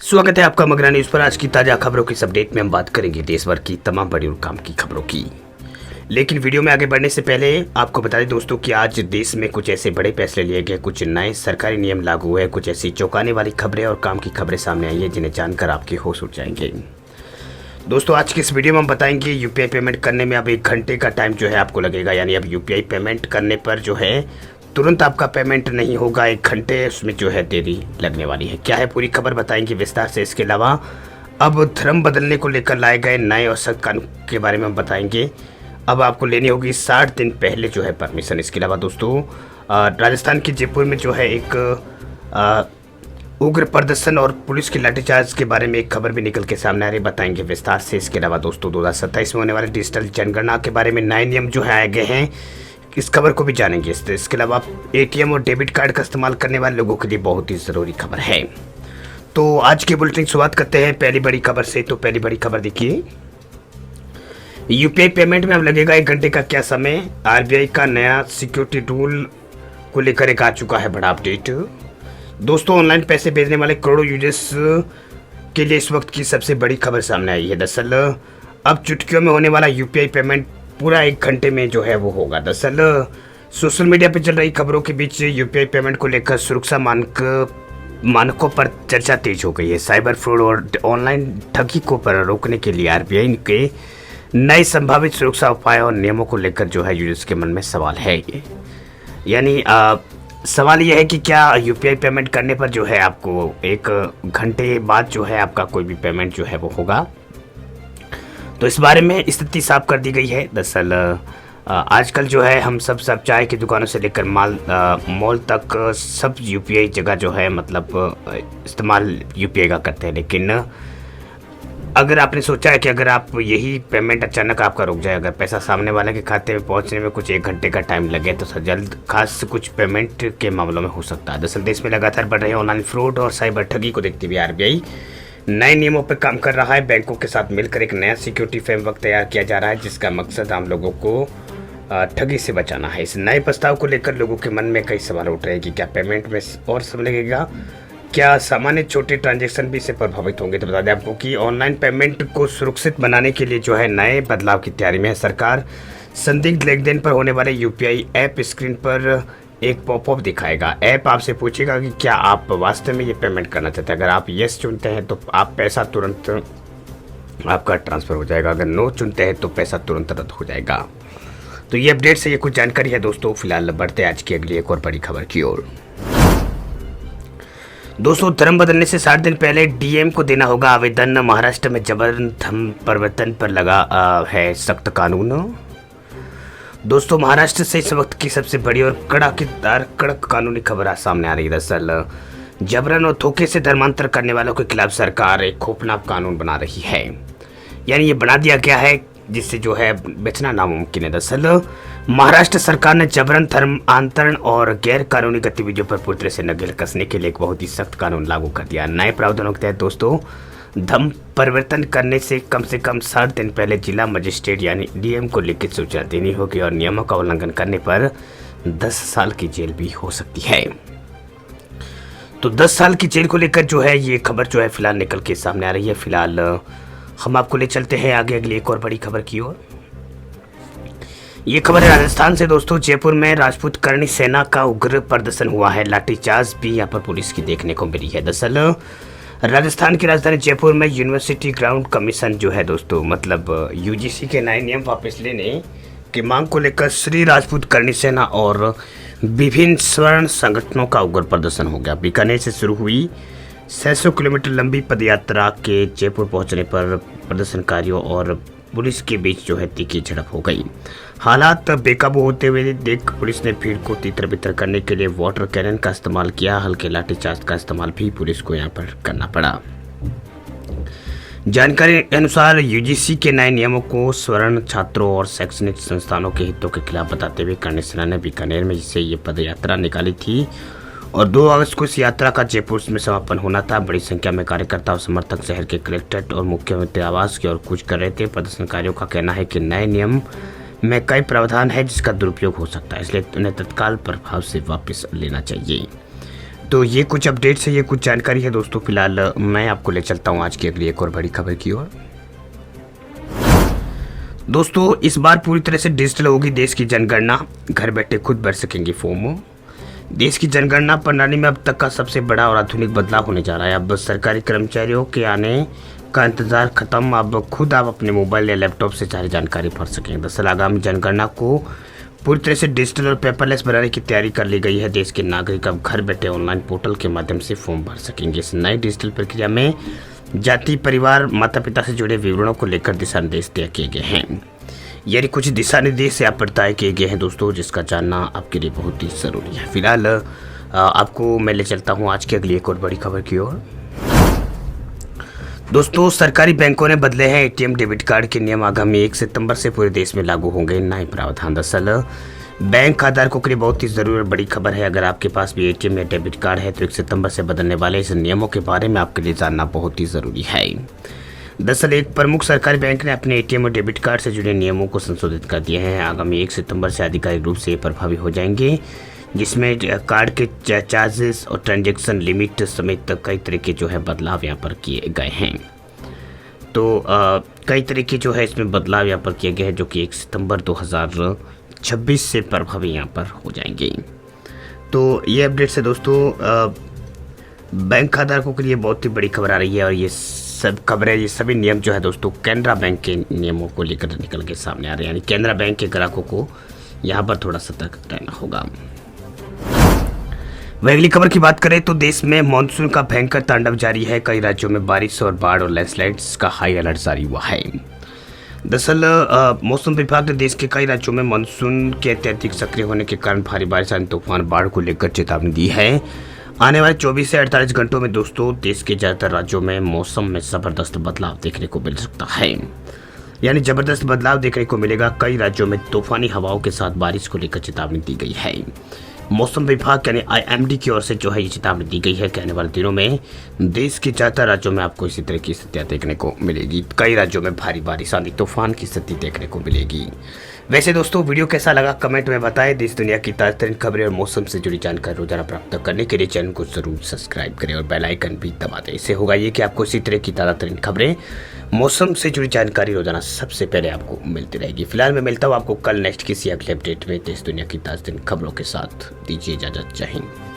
स्वागत है आपका मगरा न्यूज पर। आज की ताजा खबरों की इस अपडेट में हम बात करेंगे देश भर की तमाम बड़ी और काम की खबरों की। लेकिन वीडियो में आगे बढ़ने से पहले आपको बता दें दोस्तों कि आज देश में कुछ ऐसे बड़े फैसले लिए गए, कुछ नए सरकारी नियम लागू हुए, कुछ ऐसी चौंकाने वाली खबरें और काम की खबरें सामने आई है जिन्हें जानकर आपके होश उड़ जाएंगे। दोस्तों आज की इस वीडियो में हम बताएंगे यूपीआई पेमेंट करने में अब 1 घंटे का टाइम जो है आपको लगेगा। यानी अब यूपीआई पेमेंट करने पर जो है तुरंत आपका पेमेंट नहीं होगा, 1 घंटे उसमें जो है देरी लगने वाली है। क्या है पूरी खबर बताएंगे विस्तार से। इसके अलावा अब धर्म बदलने को लेकर लाए गए नए और सख्त कानून के बारे में हम बताएंगे। अब आपको लेनी होगी 60 दिन पहले जो है परमिशन। इसके अलावा दोस्तों राजस्थान के जयपुर में जो है एक उग्र प्रदर्शन और पुलिस की लाठीचार्ज के बारे में एक खबर भी निकल के सामने आ रही, बताएंगे विस्तार से। इसके अलावा दोस्तों 2027 में होने वाले डिजिटल जनगणना के बारे में नए नियम जो है आए गए हैं, इस खबर को भी जानेंगे। इसके अलावा एटीएम और डेबिट कार्ड का इस्तेमाल करने वाले लोगों के लिए बहुत ही ज़रूरी खबर है। तो आज की बुलेटिन की शुरुआत करते हैं पहली बड़ी खबर से। तो पहली बड़ी खबर देखिए, यूपीआई पेमेंट में अब लगेगा 1 घंटे का क्या समय। आरबीआई का नया सिक्योरिटी रूल को लेकर एक आ चुका है बड़ा अपडेट। दोस्तों ऑनलाइन पैसे भेजने वाले करोड़ों यूजर्स के लिए इस वक्त की सबसे बड़ी खबर सामने आई है। दरअसल अब चुटकियों में होने वाला यूपीआई पेमेंट पूरा 1 घंटे में जो है वो होगा। दरअसल सोशल मीडिया पर चल रही खबरों के बीच यूपीआई पेमेंट को लेकर सुरक्षा मानकों पर चर्चा तेज हो गई है। साइबर फ्रॉड और ऑनलाइन ठगी को पर रोकने के लिए आरबीआई के नए संभावित सुरक्षा उपाय और नियमों को लेकर जो है यूजर्स के मन में सवाल है। ये यानी सवाल यह है कि क्या यूपीआई पेमेंट करने पर जो है आपको 1 घंटे बाद जो है आपका कोई भी पेमेंट जो है वो होगा। तो इस बारे में स्थिति साफ कर दी गई है। दरअसल आजकल जो है हम सब चाय की दुकानों से लेकर मॉल तक सब यूपीआई जगह जो है मतलब इस्तेमाल यूपीआई का करते हैं। लेकिन अगर आपने सोचा है कि अगर आप यही पेमेंट अचानक आपका रुक जाए, अगर पैसा सामने वाले के खाते में पहुंचने में कुछ 1 घंटे का टाइम लगे तो जल्द खास कुछ पेमेंट के मामलों में हो सकता है। दरअसल देश में लगातार बढ़ रहे ऑनलाइन फ्रॉड और साइबर ठगी को देखते हुए आरबीआई नए नियमों पर काम कर रहा है। बैंकों के साथ मिलकर एक नया सिक्योरिटी फ्रेमवर्क तैयार किया जा रहा है जिसका मकसद आम लोगों को ठगी से बचाना है। इस नए प्रस्ताव को लेकर लोगों के मन में कई सवाल उठ रहे हैं कि क्या पेमेंट में और समय लगेगा, क्या सामान्य छोटे ट्रांजैक्शन भी इससे प्रभावित होंगे। तो बता दें आपको कि ऑनलाइन पेमेंट को सुरक्षित बनाने के लिए जो है नए बदलाव की तैयारी में है सरकार। संदिग्ध लेन देन पर होने वाले यूपीआई ऐप स्क्रीन पर एक पॉपअप दिखाएगा। ऐप आपसे पूछेगा कि क्या आप वास्तव में ये पेमेंट करना चाहते हैं। अगर आप येस चुनते हैं तो आप पैसा तुरंत आपका ट्रांसफ़र हो जाएगा, अगर नो चुनते हैं तो पैसा तुरंत रद्द हो जाएगा। तो ये अपडेट से ये कुछ जानकारी है दोस्तों। फिलहाल बढ़ते आज की अगली एक और बड़ी खबर की ओर। दोस्तों धर्म बदलने से 60 दिन पहले डीएम को देना होगा आवेदन। महाराष्ट्र में जबरन धर्म परिवर्तन पर लगा है सख्त कानून। दोस्तों महाराष्ट्र से इस वक्त की सबसे बड़ी और कड़क कानूनी खबर सामने आ रही है। दरअसल जबरन और धोखे से धर्मांतर करने वालों के खिलाफ सरकार एक खौफनाक कानून बना रही है। यानी ये बना दिया गया है जिससे जो है बचना नामुमकिन है। दरअसल महाराष्ट्र सरकार ने जबरन धर्मांतरण और गैर कानूनी गतिविधियों पर पूरी तरह से नकेल कसने के लिए एक बहुत ही सख्त कानून लागू कर दिया। नए प्रावधानों के तहत दोस्तों धर्म परिवर्तन करने से कम 60 दिन पहले जिला मजिस्ट्रेट यानी डीएम को लिखित सूचना देनी होगी और नियमों का उल्लंघन करने पर 10 साल की जेल भी हो सकती है। तो 10 साल की जेल को लेकर जो है ये खबर जो है फिलहाल निकल के सामने आ रही है। फिलहाल हम आपको ले चलते हैं आगे अगली एक और बड़ी खबर की ओर। ये खबर है राजस्थान से दोस्तों। जयपुर में राजपूत करणी सेना का उग्र प्रदर्शन हुआ है। लाठीचार्ज भी यहाँ पर पुलिस की देखने को मिली है। दरअसल राजस्थान की राजधानी जयपुर में यूनिवर्सिटी ग्राउंड कमीशन जो है दोस्तों मतलब यूजीसी के नए नियम वापस लेने की मांग को लेकर श्री राजपूत करणी सेना और विभिन्न स्वर्ण संगठनों का उग्र प्रदर्शन हो गया। बीकानेर से शुरू हुई 600 किलोमीटर लंबी पदयात्रा के जयपुर पहुंचने पर प्रदर्शनकारियों और पुलिस के बीच जो है तीखी झड़प हो गई। हालात बेकाबू होते हुए देख पुलिस ने भीड़ को तितर बितर करने के लिए वाटर कैनन का इस्तेमाल किया। हल्के लाठीचार्ज का इस्तेमाल भी पुलिस को यहां पर करना पड़ा। जानकारी के अनुसार यूजीसी के नए नियमों को स्वर्ण छात्रों और शैक्षणिक संस्थानों के हितों के खिलाफ बताते हुए करणी सेना ने बीकानेर में जिससे ये पदयात्रा निकाली थी और 2 अगस्त को इस यात्रा का जयपुर में समापन होना था। बड़ी संख्या में कार्यकर्ता और समर्थक शहर के कलेक्ट्रेट और मुख्यमंत्री आवास की ओर कूच कर रहे थे। प्रदर्शनकारियों का कहना है कि नए नियम में कई प्रावधान है जिसका दुरुपयोग हो सकता है, इसलिए उन्हें तत्काल प्रभाव से वापस लेना चाहिए। तो ये कुछ अपडेट्स है, ये कुछ जानकारी है दोस्तों। फिलहाल मैं आपको ले चलता हूँ आज की अगली एक और बड़ी खबर की ओर। दोस्तों इस बार पूरी तरह से डिजिटल होगी देश की जनगणना, घर बैठे खुद भर सकेंगे फॉर्म। देश की जनगणना प्रणाली में अब तक का सबसे बड़ा और आधुनिक बदलाव होने जा रहा है। अब सरकारी कर्मचारियों के आने का इंतजार खत्म, अब खुद आप अपने मोबाइल या लैपटॉप से सारी जानकारी भर सकेंगे। दरअसल आगामी जनगणना को पूरी तरह से डिजिटल और पेपरलेस बनाने की तैयारी कर ली गई है। देश के नागरिक अब घर बैठे ऑनलाइन पोर्टल के माध्यम से फॉर्म भर सकेंगे। इस नई डिजिटल प्रक्रिया में जाति, परिवार, माता पिता से जुड़े विवरणों को लेकर दिशा निर्देश तय किए गए हैं। यानी कुछ दिशा निर्देश यहाँ पर तय किए गए हैं दोस्तों, जिसका जानना आपके लिए बहुत ही ज़रूरी है। फिलहाल आपको मैं ले चलता हूँ आज की अगली एक और बड़ी खबर की ओर। दोस्तों सरकारी बैंकों ने बदले हैं एटीएम डेबिट कार्ड के नियम। आगामी 1 सितंबर से पूरे देश में लागू होंगे नए प्रावधान। दरअसल बैंक खाताधारकों के लिए बहुत ही ज़रूरी और बड़ी खबर है। अगर आपके पास भी एटीएम या डेबिट कार्ड है तो 1 सितंबर से बदलने वाले इस नियमों के बारे में आपके लिए जानना बहुत ही ज़रूरी है। दरअसल एक प्रमुख सरकारी बैंक ने अपने एटीएम और डेबिट कार्ड से जुड़े नियमों को संशोधित कर दिए हैं। आगामी 1 सितंबर से आधिकारिक रूप से प्रभावी हो जाएंगे, जिसमें कार्ड के चार्जेस और ट्रांजैक्शन लिमिट समेत कई तरह के जो है बदलाव यहाँ पर किए गए हैं। तो कई तरह के जो है इसमें बदलाव यहाँ पर किए गए हैं, जो कि 1 सितंबर 2026 से प्रभावी यहाँ पर हो जाएंगे। तो ये अपडेट्स है दोस्तों, बैंक खाताधारकों के लिए बहुत ही बड़ी खबर आ रही है। और ये सब खबरें, ये सभी नियम जो है दोस्तों केनरा बैंक के नियमों को लेकर निकल के सामने आ रहे हैं। यानी केनरा बैंक के ग्राहकों को यहाँ पर थोड़ा सतर्क रहना होगा। वह अगली खबर की बात करें तो देश में मानसून का भयंकर तांडव जारी है। कई राज्यों में बारिश और बाढ़ और लैंडस्लाइड्स का हाई अलर्ट जारी हुआ है। दरअसल मौसम विभाग ने देश के कई राज्यों में मानसून के अत्यधिक सक्रिय होने के कारण भारी बारिश, तूफान, बाढ़ को लेकर चेतावनी दी है। आने वाले 24 से 48 घंटों में दोस्तों देश के ज़्यादातर राज्यों में मौसम में ज़बरदस्त बदलाव देखने को मिल सकता है। यानी ज़बरदस्त बदलाव देखने को मिलेगा। कई राज्यों में तूफानी हवाओं के साथ बारिश को लेकर चेतावनी दी गई है। मौसम विभाग यानी IMD की ओर से जो है ये चेतावनी दी गई है कि आने वाले दिनों में देश के ज़्यादातर राज्यों में आपको इसी तरह की स्थितियाँ देखने को मिलेगी। कई राज्यों में भारी बारिश, आंधी, तूफान की स्थिति देखने को मिलेगी। वैसे दोस्तों वीडियो कैसा लगा कमेंट में बताएं। देश दुनिया की ताज़ा तरीन खबरें और मौसम से जुड़ी जानकारी रोजाना प्राप्त करने के लिए चैनल को जरूर सब्सक्राइब करें और बेल आइकन भी दबा दें। इससे होगा ये कि आपको इसी तरह की ताज़ा तरीन खबरें, मौसम से जुड़ी जानकारी रोजाना सबसे पहले आपको मिलती रहेगी। फिलहाल मैं मिलता हूँ आपको कल नेक्स्ट किसी अगले अपडेट में देश दुनिया की ताज़ा तरीन खबरों के साथ। दीजिए इजाजत, जय हिंद।